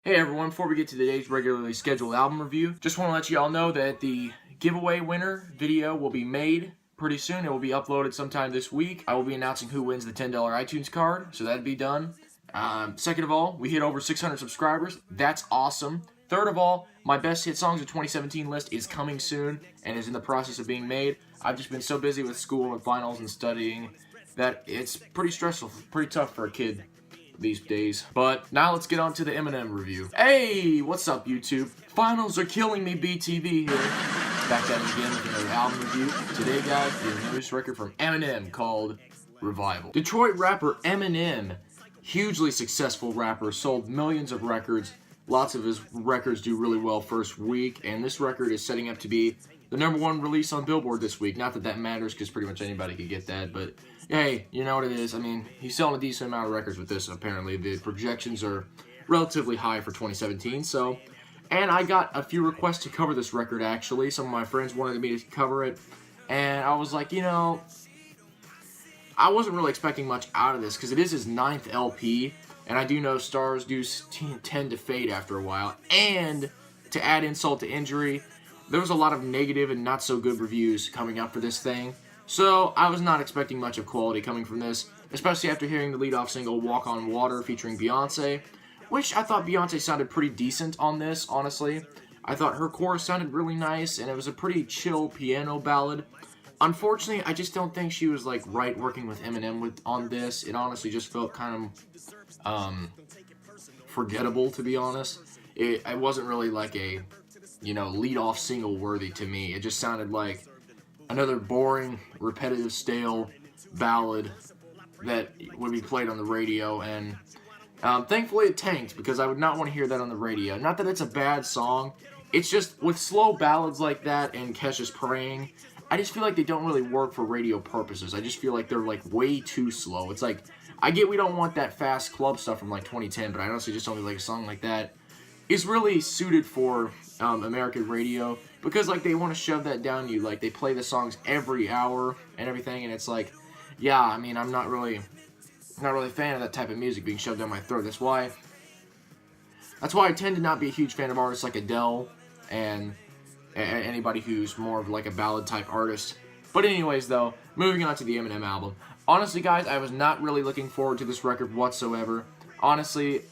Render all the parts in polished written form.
Hey everyone, before we get to today's regularly scheduled album review, just want to let you all know that the giveaway winner video will be made pretty soon. It will be uploaded sometime this week. I will be announcing who wins the $10 iTunes card, so that'll be done. Second of all, we hit over 600 subscribers. That's awesome. Third of all, my best hit songs of 2017 list is coming soon and is in the process of being made. I've just been so busy with school and finals and studying that it's pretty stressful, pretty tough for a kid these days. But now let's get on to the Eminem review. Hey, what's up YouTube? Finals are killing me, BTV here. Back at it again with another album review. Today guys, the newest record from Eminem called Revival. Detroit rapper Eminem, hugely successful rapper, sold millions of records. Lots of his records do really well first week, and this record is setting up to be the #1 release on Billboard this week. Not that that matters, because pretty much anybody could get that, but hey, you know what it is. I mean, he's selling a decent amount of records with this, apparently. The projections are relatively high for 2017, so... And I got a few requests to cover this record, actually. Some of my friends wanted me to cover it, and I was like, you know... I wasn't really expecting much out of this, because it is his 9th LP, and I do know stars do tend to fade after a while. And to add insult to injury, there was a lot of negative and not so good reviews coming up for this thing. So I was not expecting much of quality coming from this, especially after hearing the lead-off single Walk on Water featuring Beyonce, which I thought Beyonce sounded pretty decent on this, honestly. I thought her chorus sounded really nice, and it was a pretty chill piano ballad. Unfortunately, I just don't think she was like right working with Eminem on this. It honestly just felt kind of forgettable, to be honest. It wasn't really like a, you know, lead-off single worthy to me. It just sounded like another boring, repetitive, stale ballad that would be played on the radio, and thankfully it tanked, because I would not want to hear that on the radio. Not that it's a bad song, it's just with slow ballads like that and Kesha's Praying, I just feel like they don't really work for radio purposes. I just feel like they're like way too slow. It's like, I get we don't want that fast club stuff from like 2010, but I honestly just don't feel like a song like that is really suited for American radio, because like they want to shove that down you. Like they play the songs every hour and everything, and it's like, yeah, I mean, I'm not really a fan of that type of music being shoved down my throat. That's why I tend to not be a huge fan of artists like Adele and anybody who's more of like a ballad type artist. But anyways though, moving on to the Eminem album. Honestly guys, I was not really looking forward to this record whatsoever. Honestly,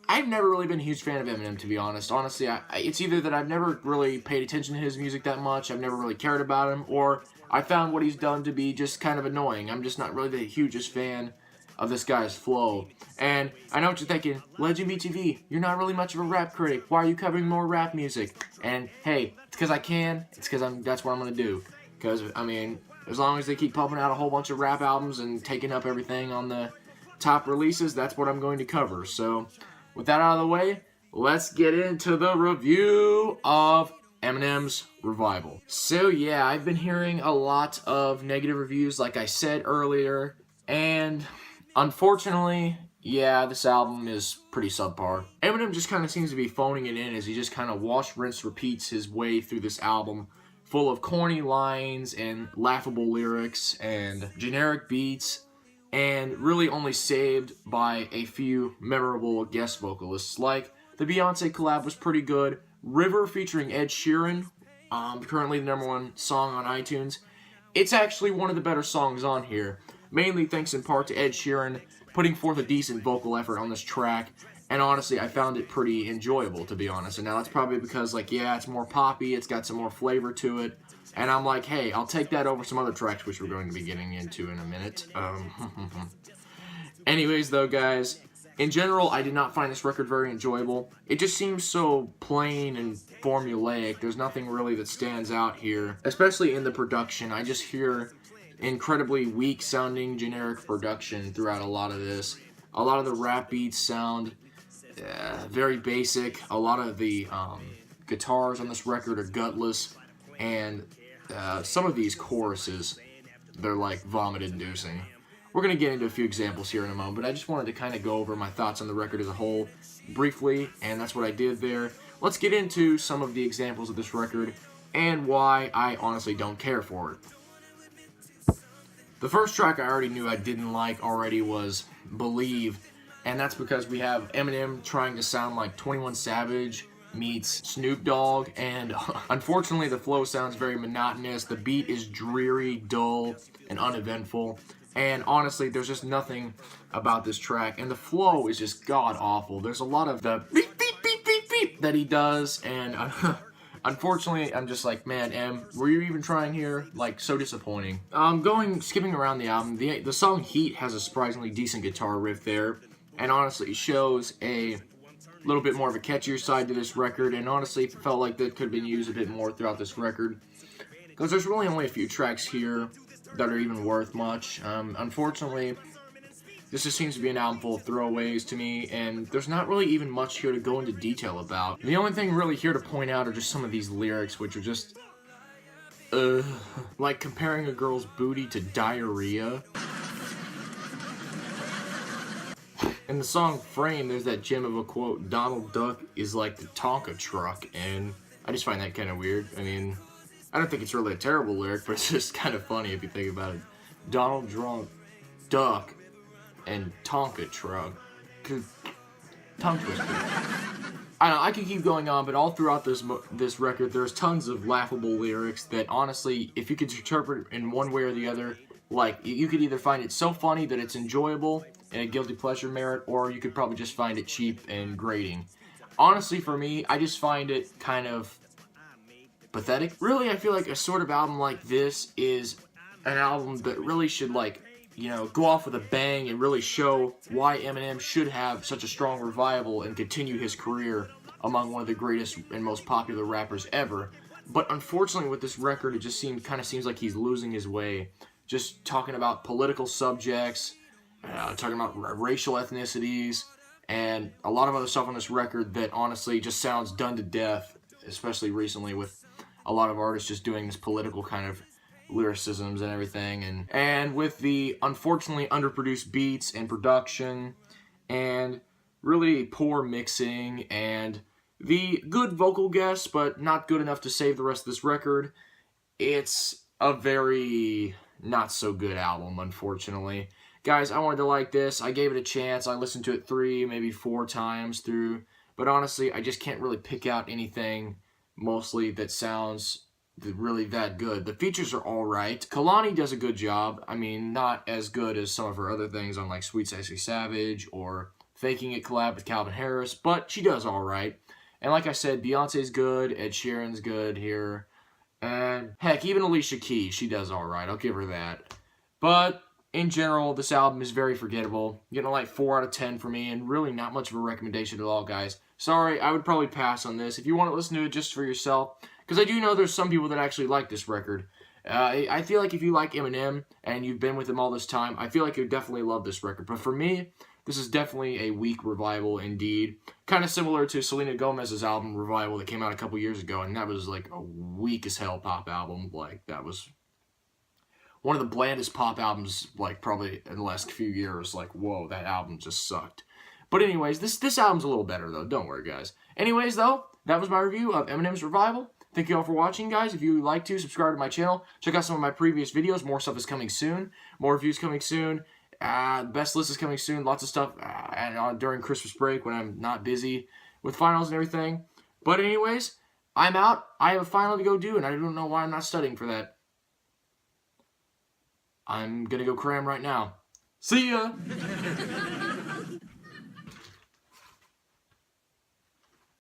I've never really been a huge fan of Eminem, to be honest. Honestly, it's either that I've never really paid attention to his music that much, I've never really cared about him, or I found what he's done to be just kind of annoying. I'm just not really the hugest fan of this guy's flow. And I know what you're thinking, Legend BTV, you're not really much of a rap critic. Why are you covering more rap music? And hey, it's because I can. It's because that's what I'm going to do. Because, I mean, as long as they keep pumping out a whole bunch of rap albums and taking up everything on the top releases, that's what I'm going to cover. So, with that out of the way, let's get into the review of Eminem's Revival. So yeah, I've been hearing a lot of negative reviews, like I said earlier, and unfortunately, yeah, this album is pretty subpar. Eminem just kind of seems to be phoning it in as he just kind of wash, rinse, repeats his way through this album, full of corny lines and laughable lyrics and generic beats, and really only saved by a few memorable guest vocalists. Like, the Beyonce collab was pretty good. River featuring Ed Sheeran, currently the #1 song on iTunes. It's actually one of the better songs on here, mainly thanks in part to Ed Sheeran putting forth a decent vocal effort on this track, and honestly, I found it pretty enjoyable, to be honest. And now that's probably because, like, yeah, it's more poppy, it's got some more flavor to it, and I'm like, hey, I'll take that over some other tracks, which we're going to be getting into in a minute. Anyways, though, guys, in general, I did not find this record very enjoyable. It just seems so plain and formulaic. There's nothing really that stands out here, especially in the production. I just hear incredibly weak-sounding generic production throughout a lot of this. A lot of the rap beats sound very basic. A lot of the guitars on this record are gutless, and some of these choruses, they're like vomit-inducing. We're going to get into a few examples here in a moment, but I just wanted to kind of go over my thoughts on the record as a whole briefly, and that's what I did there. Let's get into some of the examples of this record and why I honestly don't care for it. The first track I already knew I didn't like already was Believe. And that's because we have Eminem trying to sound like 21 Savage meets Snoop Dogg, and unfortunately the flow sounds very monotonous. The beat is dreary, dull, and uneventful. And honestly, there's just nothing about this track, and the flow is just god-awful. There's a lot of the beep, beep, beep, beep, beep that he does, and unfortunately, I'm just like, man, Em, were you even trying here? Like, so disappointing. Skipping around the album, the song Heat has a surprisingly decent guitar riff there, and honestly, shows a little bit more of a catchier side to this record, and honestly, it felt like that could have been used a bit more throughout this record, because there's really only a few tracks here that are even worth much. Unfortunately, this just seems to be an album full of throwaways to me, and there's not really even much here to go into detail about. The only thing really here to point out are just some of these lyrics, which are just, like comparing a girl's booty to diarrhea. In the song Frame, there's that gem of a quote, Donald Duck is like the Tonka truck, and I just find that kind of weird. I mean, I don't think it's really a terrible lyric, but it's just kind of funny if you think about it. Donald Duck and Tonka truck. Tongue twister. I don't know, I could keep going on, but all throughout this record, there's tons of laughable lyrics that honestly, if you could interpret in one way or the other, like, you could either find it so funny that it's enjoyable and a guilty pleasure merit, or you could probably just find it cheap and grating. Honestly, for me, I just find it kind of pathetic. Really, I feel like a sort of album like this is an album that really should, like, you know, go off with a bang and really show why Eminem should have such a strong revival and continue his career among one of the greatest and most popular rappers ever. But unfortunately, with this record, it just kind of seems like he's losing his way. Just talking about political subjects, talking about racial ethnicities, and a lot of other stuff on this record that honestly just sounds done to death, especially recently with a lot of artists just doing this political kind of lyricisms and everything, and with the unfortunately underproduced beats and production, and really poor mixing, and the good vocal guests, but not good enough to save the rest of this record, it's a very not so good album, unfortunately. Guys, I wanted to like this. I gave it a chance. I listened to it 3, maybe 4 times through, but honestly, I just can't really pick out anything mostly that sounds really that good. The features are alright. Kehlani does a good job. I mean, not as good as some of her other things on like Sweet Sexy Savage or Faking It collab with Calvin Harris, but she does alright. And like I said, Beyonce's good, Ed Sheeran's good here, and heck, even Alicia Keys, she does alright. I'll give her that. But in general, this album is very forgettable. Getting like 4 out of 10 for me, and really not much of a recommendation at all, guys. Sorry, I would probably pass on this. If you want to listen to it just for yourself, because I do know there's some people that actually like this record. I feel like if you like Eminem and you've been with him all this time, I feel like you'd definitely love this record. But for me, this is definitely a weak revival indeed. Kind of similar to Selena Gomez's album Revival that came out a couple years ago, and that was like a weak as hell pop album. Like, that was one of the blandest pop albums, like, probably in the last few years. Like, whoa, that album just sucked. But anyways, this album's a little better, though. Don't worry, guys. Anyways, though, that was my review of Eminem's Revival. Thank you all for watching, guys. If you would like to, subscribe to my channel. Check out some of my previous videos. More stuff is coming soon. More reviews coming soon. Best list is coming soon. Lots of stuff during Christmas break when I'm not busy with finals and everything. But anyways, I'm out. I have a final to go do, and I don't know why I'm not studying for that. I'm going to go cram right now. See ya!